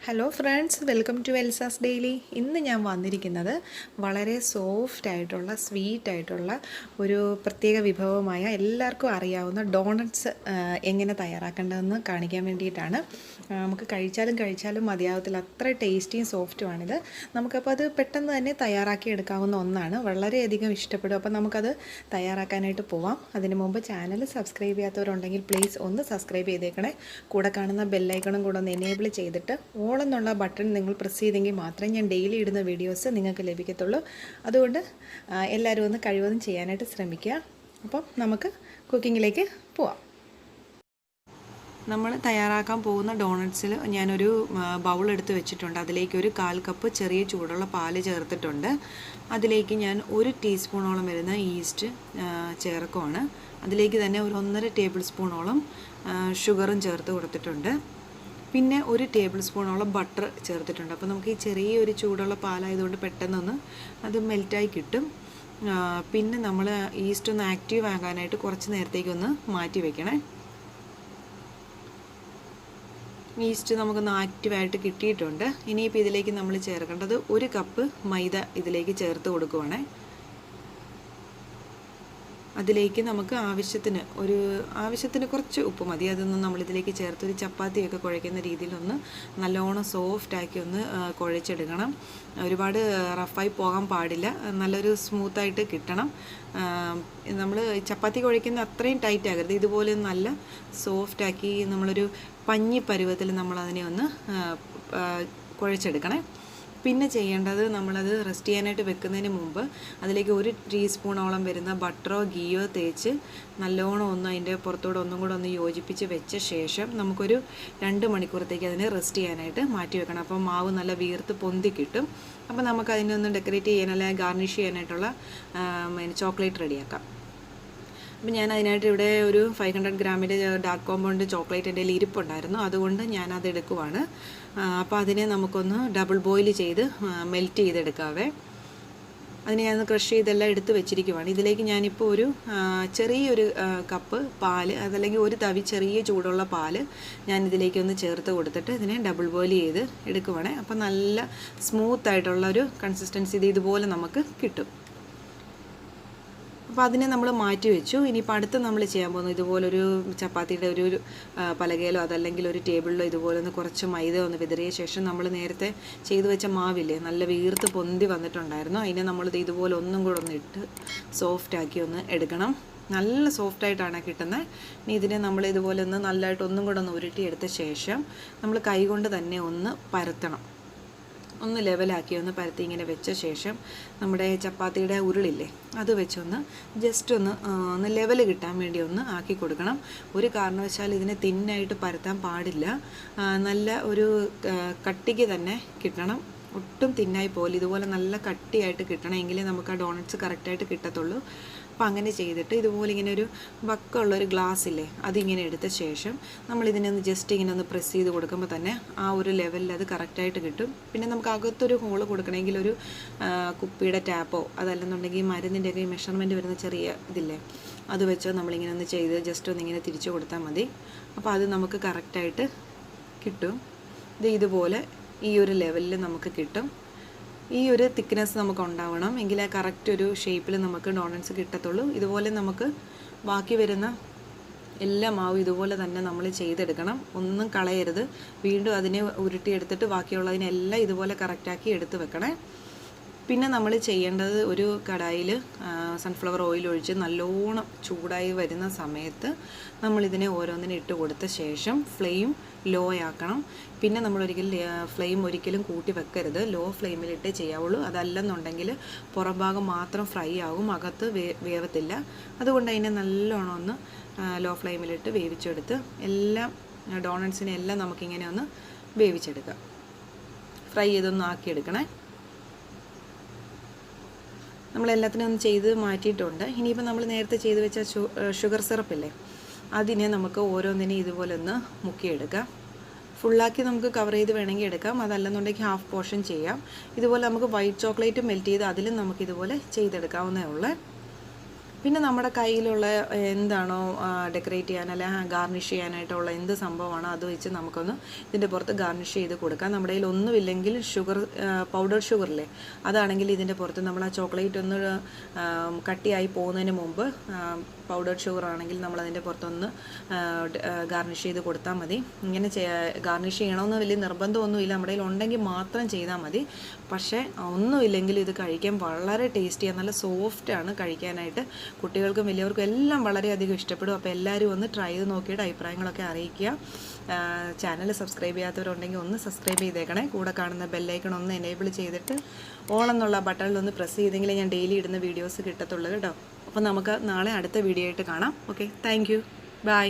Hello friends, welcome to Elsa's Daily. ഇന്ന് ഞാൻ വന്നിരിക്കുന്നത് വളരെ സോഫ്റ്റ് ആയിട്ടുള്ള സ്വീറ്റ് ആയിട്ടുള്ള ഒരു പ്രത്യേക വിഭവമായ എല്ലാവർക്കും അറിയാവുന്ന ഡോണറ്റ്സ് എങ്ങനെ തയ്യാറാക്കേണ്ടതെന്ന് കാണിക്കാൻ വേണ്ടിയിട്ടാണ്. നമുക്ക് കഴിച്ചാലും മതിയാവത്തില്ല, അത്ര ടേസ്റ്റിയും സോഫ്റ്റുമാണിത്. നമുക്കപ്പോൾ അത് പെട്ടെന്ന് തന്നെ തയ്യാറാക്കി എടുക്കാവുന്ന ഒന്നാണ്. വളരെയധികം ഇഷ്ടപ്പെടും. അപ്പോൾ നമുക്കത് തയ്യാറാക്കാനായിട്ട് പോവാം. അതിന് മുമ്പ് ചാനൽ സബ്സ്ക്രൈബ് ചെയ്യാത്തവരുണ്ടെങ്കിൽ പ്ലീസ് ഒന്ന് സബ്സ്ക്രൈബ് ചെയ്തേക്കണേ. കൂടെ കാണുന്ന ബെല്ലൈക്കണും കൂടെ ഒന്ന് എനേബിൾ ചെയ്തിട്ട് ഓൾ എന്നുള്ള ബട്ടൺ നിങ്ങൾ പ്രസ് ചെയ്തെങ്കിൽ മാത്രമേ ഞാൻ ഡെയിലി ഇടുന്ന വീഡിയോസ് നിങ്ങൾക്ക് ലഭിക്കത്തുള്ളൂ. അതുകൊണ്ട് എല്ലാവരും ഒന്ന് കഴിവതും ചെയ്യാനായിട്ട് ശ്രമിക്കുക. അപ്പം നമുക്ക് കുക്കിങ്ങിലേക്ക് പോവാം. നമ്മൾ തയ്യാറാക്കാൻ പോകുന്ന ഡോണറ്റ്സിൽ ഞാനൊരു ബൗൾ എടുത്ത് വെച്ചിട്ടുണ്ട്. അതിലേക്ക് ഒരു 1/4 കപ്പ് ചെറിയ ചൂടുള്ള പാല് ചേർത്തിട്ടുണ്ട്. അതിലേക്ക് ഞാൻ 1 ടീസ്പൂണോളം വരുന്ന ഈസ്റ്റ് ചേർക്കുവാണ്. അതിലേക്ക് തന്നെ ഒരു 1.5 ടേബിൾ സ്പൂണോളം ഷുഗറും ചേർത്ത് കൊടുത്തിട്ടുണ്ട്. പിന്നെ 1 ടേബിൾ സ്പൂണോളം ബട്ടർ ചേർത്തിട്ടുണ്ട്. അപ്പോൾ നമുക്ക് ഈ ചെറിയൊരു ചൂടുള്ള പാലായതുകൊണ്ട് പെട്ടെന്നൊന്ന് അത് മെൽറ്റായി കിട്ടും. പിന്നെ നമ്മൾ ഈസ്റ്റ് ഒന്ന് ആക്റ്റീവ് ആകാനായിട്ട് കുറച്ച് നേരത്തേക്കൊന്ന് മാറ്റി വെക്കണേ. ഈസ്റ്റ് നമുക്കൊന്ന് ആക്റ്റീവായിട്ട് കിട്ടിയിട്ടുണ്ട്. ഇനിയിപ്പോൾ ഇതിലേക്ക് നമ്മൾ ചേർക്കേണ്ടത് 1 കപ്പ് മൈദ ഇതിലേക്ക് ചേർത്ത് കൊടുക്കുവാണേ. അതിലേക്ക് നമുക്ക് ആവശ്യത്തിന് കുറച്ച് ഉപ്പ് മതി. അതൊന്ന് നമ്മളിതിലേക്ക് ചേർത്ത് ഒരു ചപ്പാത്തിയൊക്കെ കുഴയ്ക്കുന്ന രീതിയിലൊന്ന് നല്ലോണം സോഫ്റ്റാക്കി ഒന്ന് കുഴച്ചെടുക്കണം. ഒരുപാട് റഫായി പോകാൻ പാടില്ല, നല്ലൊരു സ്മൂത്തായിട്ട് കിട്ടണം. നമ്മൾ ചപ്പാത്തി കുഴയ്ക്കുന്ന അത്രയും ടൈറ്റ് ആകരുത്, ഇതുപോലെ നല്ല സോഫ്റ്റാക്കി നമ്മളൊരു പഞ്ഞി പരുവത്തിൽ നമ്മളതിനെ ഒന്ന് കുഴച്ചെടുക്കണേ. പിന്നെ ചെയ്യേണ്ടത്, നമ്മളത് റെസ്റ്റ് ചെയ്യാനായിട്ട് വെക്കുന്നതിന് മുമ്പ് അതിലേക്ക് 1 ടീസ്പൂണോളം വരുന്ന ബട്ടറോ ഗീയോ തേച്ച് നല്ലോണം ഒന്ന് അതിൻ്റെ പുറത്തോടെ ഒന്നും കൂടെ ഒന്ന് യോജിപ്പിച്ച് വെച്ച ശേഷം നമുക്കൊരു 2 മണിക്കൂറത്തേക്ക് അതിനെ റെസ്റ്റ് ചെയ്യാനായിട്ട് മാറ്റി വെക്കണം. അപ്പോൾ മാവ് നല്ല വീർത്ത് പൊന്തി കിട്ടും. അപ്പോൾ നമുക്ക് അതിനൊന്ന് ഡെക്കറേറ്റ് ചെയ്യാൻ അല്ലെങ്കിൽ ഗാർണിഷ് ചെയ്യാനായിട്ടുള്ള ചോക്ലേറ്റ് റെഡിയാക്കാം. അപ്പം ഞാൻ അതിനായിട്ട് ഇവിടെ ഒരു 500 ഗ്രാമിൻ്റെ ഡാർക്ക് കോമ്പൗണ്ട് ചോക്ലേറ്റ് എൻ്റെ കയ്യിൽ ഇരിപ്പുണ്ടായിരുന്നു, അതുകൊണ്ട് ഞാനത് എടുക്കുവാണ്. അപ്പോൾ അതിനെ നമുക്കൊന്ന് ഡബിൾ ബോയിൽ ചെയ്ത് മെൽറ്റ് ചെയ്തെടുക്കാവേ. അതിന് ഞാൻ ക്രഷ് ചെയ്തെല്ലാം എടുത്ത് വെച്ചിരിക്കുവാണ്. ഇതിലേക്ക് ഞാനിപ്പോൾ ഒരു ചെറിയൊരു കപ്പ് പാല്, അതല്ലെങ്കിൽ ഒരു തവി ചെറിയ ചൂടുള്ള പാല് ഞാനിതിലേക്കൊന്ന് ചേർത്ത് കൊടുത്തിട്ട് ഇതിനെ ഡബിൾ ബോയിൽ ചെയ്ത് എടുക്കുവാണേ. അപ്പോൾ നല്ല സ്മൂത്തായിട്ടുള്ളൊരു കൺസിസ്റ്റൻസി ഇതുപോലെ നമുക്ക് കിട്ടും. അപ്പോൾ അതിനെ നമ്മൾ മാറ്റി വെച്ചു. ഇനിയിപ്പോൾ അടുത്ത് നമ്മൾ ചെയ്യാൻ പോകുന്നത്, ഇതുപോലൊരു ചപ്പാത്തിയുടെ ഒരു പലകയിലോ അതല്ലെങ്കിൽ ഒരു ടേബിളിലോ ഇതുപോലെ ഒന്ന് കുറച്ച് മൈദ ഒന്ന് വിതറിയ ശേഷം നമ്മൾ നേരത്തെ ചെയ്തു വെച്ച മാവില്ലേ, നല്ല വീർത്ത് പൊന്തി വന്നിട്ടുണ്ടായിരുന്നു, അതിനെ നമ്മളിത് ഇതുപോലെ ഒന്നും കൂടെ ഒന്ന് ഇട്ട് സോഫ്റ്റാക്കി ഒന്ന് എടുക്കണം. നല്ല സോഫ്റ്റായിട്ടാണ് കിട്ടുന്നത്. ഇനി ഇതിനെ നമ്മൾ ഇതുപോലെ ഒന്ന് നല്ലതായിട്ട് ഒന്നും കൂടെ ഒന്ന് ഉരുട്ടിയെടുത്ത ശേഷം നമ്മൾ കൈകൊണ്ട് തന്നെ ഒന്ന് പരത്തണം. ഒന്ന് ലെവലാക്കി ഒന്ന് പരത്തി ഇങ്ങനെ വെച്ച ശേഷം നമ്മുടെ ചപ്പാത്തിയുടെ ഉരുളില്ലേ, അത് വെച്ചൊന്ന് ജസ്റ്റ് ഒന്ന് ലെവൽ കിട്ടാൻ വേണ്ടി ഒന്ന് ആക്കി കൊടുക്കണം. ഒരു കാരണവശാൽ ഇതിനെ തിന്നായിട്ട് പരത്താൻ പാടില്ല, നല്ല ഒരു കട്ടിക്ക് തന്നെ കിട്ടണം. ഒട്ടും തിന്നായി പോലെ ഇതുപോലെ നല്ല കട്ടിയായിട്ട് കിട്ടണം, എങ്കിലേ നമുക്ക് ആ ഡോണറ്റ്സ് കറക്റ്റായിട്ട് കിട്ടത്തുള്ളൂ. അപ്പോൾ അങ്ങനെ ചെയ്തിട്ട് ഇതുപോലെ ഇങ്ങനെ ഒരു വക്കമുള്ളൊരു ഗ്ലാസ് ഇല്ലേ, അതിങ്ങനെ എടുത്ത ശേഷം നമ്മളിതിനെ ഒന്ന് ജസ്റ്റ് ഇങ്ങനെ ഒന്ന് പ്രസ് ചെയ്ത് കൊടുക്കുമ്പോൾ തന്നെ ആ ഒരു ലെവലിൽ അത് കറക്റ്റായിട്ട് കിട്ടും. പിന്നെ നമുക്ക് അകത്തൊരു ഹോള് കൊടുക്കണമെങ്കിൽ ഒരു കുപ്പിയുടെ ടാപ്പോ അതല്ലെന്നുണ്ടെങ്കിൽ മരുന്നിൻ്റെയൊക്കെ മെഷർമെൻറ്റ് വരുന്ന ചെറിയ ഇതില്ലേ, അത് വെച്ചോ നമ്മളിങ്ങനെ ഒന്ന് ചെയ്ത് ജസ്റ്റ് ഒന്നിങ്ങനെ തിരിച്ചു കൊടുത്താൽ മതി. അപ്പോൾ അത് നമുക്ക് കറക്റ്റായിട്ട് കിട്ടും. ഇതുപോലെ ഈ ഒരു ലെവലിൽ നമുക്ക് കിട്ടും. ഈ ഒരു തിക്നെസ് നമുക്ക് ഉണ്ടാവണം, എങ്കിലേ കറക്റ്റ് ഒരു ഷേപ്പിൽ നമുക്ക് ഡോണറ്റ്സ് കിട്ടത്തുള്ളൂ. ഇതുപോലെ നമുക്ക് ബാക്കി വരുന്ന എല്ലാ മാവും ഇതുപോലെ തന്നെ നമ്മൾ ചെയ്തെടുക്കണം, ഒന്നും കളയരുത്. വീണ്ടും അതിനെ ഉരുട്ടിയെടുത്തിട്ട് ബാക്കിയുള്ളതിനെല്ലാം ഇതുപോലെ കറക്റ്റാക്കി എടുത്ത് വെക്കണേ. പിന്നെ നമ്മൾ ചെയ്യേണ്ടത്, ഒരു കടായിൽ സൺഫ്ലവർ ഓയിൽ ഒഴിച്ച് നല്ലോണം ചൂടായി വരുന്ന സമയത്ത് നമ്മളിതിനെ ഓരോന്നിനും ഇട്ട് കൊടുത്ത ശേഷം ഫ്ലെയിം ലോ ആക്കണം. പിന്നെ ഫ്ലെയിം ഒരിക്കലും കൂട്ടി വെക്കരുത്, ലോ ഫ്ലെയിമിലിട്ടേ ചെയ്യാവുള്ളൂ. അതല്ലെന്നുണ്ടെങ്കിൽ പുറം ഭാഗം മാത്രം ഫ്രൈ ആകും, അകത്ത് വേവത്തില്ല. അതുകൊണ്ട് അതിനെ നല്ലോണം ഒന്ന് ലോ ഫ്ലെയിമിലിട്ട് വേവിച്ചെടുത്ത് ഡോണറ്റ്സിനെ എല്ലാം നമുക്കിങ്ങനെ ഒന്ന് വേവിച്ചെടുക്കാം. ഫ്രൈ ചെയ്തൊന്ന് ആക്കിയെടുക്കണേ. നമ്മളെല്ലാത്തിനും ഒന്ന് ചെയ്ത് മാറ്റിയിട്ടുണ്ട്. ഇനിയിപ്പോൾ നമ്മൾ നേരത്തെ ചെയ്ത് വെച്ച ഷുഗർ സിറപ്പില്ലേ, അതിനെ നമുക്ക് ഓരോന്നിനെ ഇതുപോലെ ഒന്ന് മുക്കിയെടുക്കാം. ഫുള്ളാക്കി നമുക്ക് കവർ ചെയ്ത് വേണമെങ്കിൽ എടുക്കാം, അതല്ലെന്നുണ്ടെങ്കിൽ ഹാഫ് പോർഷൻ ചെയ്യാം. ഇതുപോലെ നമുക്ക് വൈറ്റ് ചോക്ലേറ്റ് മെൽറ്റ് ചെയ്ത് അതിലും നമുക്കിതുപോലെ ചെയ്തെടുക്കാവുന്നേ ഉള്ളൂ. പിന്നെ നമ്മുടെ കയ്യിലുള്ള എന്താണോ ഡെക്കറേറ്റ് ചെയ്യാൻ അല്ലെങ്കിൽ ഗാർണിഷ് ചെയ്യാനായിട്ടുള്ള എന്ത് സംഭവമാണോ അത് വെച്ച് നമുക്കൊന്ന് ഇതിൻ്റെ പുറത്ത് ഗാർണിഷ് ചെയ്ത് കൊടുക്കാം. നമ്മുടെ കയ്യിൽ ഒന്നുമില്ലെങ്കിൽ പൗഡർ ഷുഗറില്ലേ, അതാണെങ്കിൽ ഇതിൻ്റെ പുറത്ത് നമ്മൾ ആ ചോക്ലേറ്റ് ഒന്ന് കട്ടിയായി പോകുന്നതിന് മുമ്പ് പൗഡർ ഷുഗർ ആണെങ്കിൽ നമ്മളതിൻ്റെ പുറത്തൊന്ന് ഗാർണിഷ് ചെയ്ത് കൊടുത്താൽ മതി. ഇങ്ങനെ ഗാർണിഷ് ചെയ്യണമെന്ന് വലിയ നിർബന്ധമൊന്നുമില്ല, നമ്മുടെ കയ്യിൽ ഉണ്ടെങ്കിൽ മാത്രം ചെയ്താൽ മതി. പക്ഷേ ഒന്നുമില്ലെങ്കിൽ ഇത് കഴിക്കാൻ വളരെ ടേസ്റ്റിയാണ്, നല്ല സോഫ്റ്റാണ് കഴിക്കാനായിട്ട്. കുട്ടികൾക്കും വലിയവർക്കും എല്ലാം വളരെയധികം ഇഷ്ടപ്പെടും. അപ്പോൾ എല്ലാവരും ഒന്ന് ട്രൈ ചെയ്ത് നോക്കിയിട്ട് അഭിപ്രായങ്ങളൊക്കെ അറിയിക്കുക. ചാനൽ സബ്സ്ക്രൈബ് ചെയ്യാത്തവരുണ്ടെങ്കിൽ ഒന്ന് സബ്സ്ക്രൈബ് ചെയ്തേക്കണേ. കൂടെ കാണുന്ന ബെല്ലൈക്കൺ ഒന്ന് എനേബിൾ ചെയ്തിട്ട് ഓൾ എന്നുള്ള ബട്ടണിലൊന്ന് പ്രസ് ചെയ്തെങ്കിലേ ഞാൻ ഡെയിലി ഇടുന്ന വീഡിയോസ് കിട്ടത്തുള്ളൂ കേട്ടോ. അപ്പോൾ നമുക്ക് നാളെ അടുത്ത വീഡിയോ ആയിട്ട് കാണാം. Okay, thank you, by.